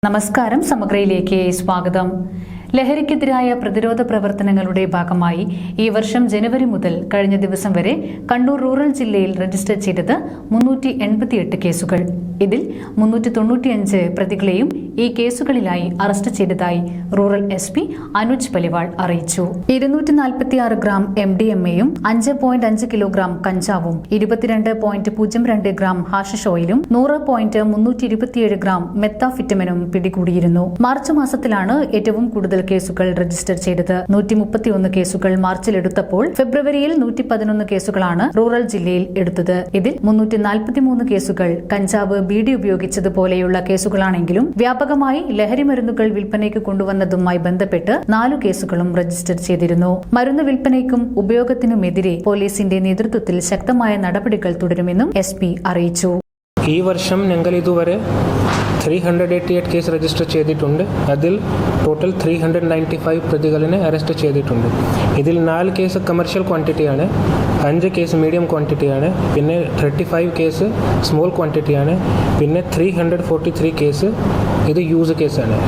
നമസ്കാരം, സമഗ്രയിലേക്ക് സ്വാഗതം. ലഹരിക്കെതിരായ പ്രതിരോധ പ്രവർത്തനങ്ങളുടെ ഭാഗമായി ഈ വർഷം ജനുവരി മുതൽ കഴിഞ്ഞ ദിവസം വരെ കണ്ണൂർ റൂറൽ ജില്ലയിൽ രജിസ്റ്റർ ചെയ്തത് 388 കേസുകൾ. ഇതിൽ 395 പ്രതികളെയും ഈ കേസുകളിലായി അറസ്റ്റ് ചെയ്തതായി റൂറൽ SP അനുജ് പലിവാൾ അറിയിച്ചു. 246 ഗ്രാം MDMA-യും 5.5 കിലോഗ്രാം കഞ്ചാവും 22.02 ഗ്രാം ഹാഷിഷ് ഓയിലും 100.327 ഗ്രാം മെത്താഫിറ്റമിനും പിടികൂടിയിരുന്നു. മാർച്ച് മാസത്തിലാണ് ഏറ്റവും കൂടുതൽ കേസുകൾ രജിസ്റ്റർ ചെയ്തത്. 131 കേസുകൾ മാർച്ചിൽ എടുത്തപ്പോൾ ഫെബ്രുവരിയിൽ 111 കേസുകളാണ് റൂറൽ ജില്ലയിൽ എടുത്തത്. ഇതിൽ 343 കേസുകൾ കഞ്ചാവ്, ബീഡി ഉപയോഗിച്ചതുപോലെയുള്ള കേസുകളാണെങ്കിലും വ്യാപകമായി ലഹരി മരുന്നുകൾ വിൽപ്പനയ്ക്ക് കൊണ്ടുവന്നതുമായി ബന്ധപ്പെട്ട് 4 കേസുകളും രജിസ്റ്റർ ചെയ്തിരുന്നു. മരുന്ന് വിൽപ്പനയ്ക്കും ഉപയോഗത്തിനുമെതിരെ പോലീസിന്റെ നേതൃത്വത്തിൽ ശക്തമായ നടപടികൾ തുടരുമെന്നും SP അറിയിച്ചു. ഈ വർഷം ഞങ്ങൾ ഇതുവരെ 388 കേസ് രജിസ്റ്റർ ചെയ്തിട്ടുണ്ട്. അതിൽ ടോട്ടൽ 395 പ്രതികളെ അറസ്റ്റ് ചെയ്തിട്ടുണ്ട്. ഇതിൽ 4 കേസ് കമേഴ്ഷ്യൽ ക്വാണ്ടിറ്റിയാണ്, 5 കേസ് മീഡിയം ക്വാണ്ടിറ്റിയാണ്, പിന്നെ 35 കേസ് സ്മോൾ ക്വാണ്ടിറ്റിയാണ്, പിന്നെ 343 കേസ് ഇത് യൂസ് കേസാണ്.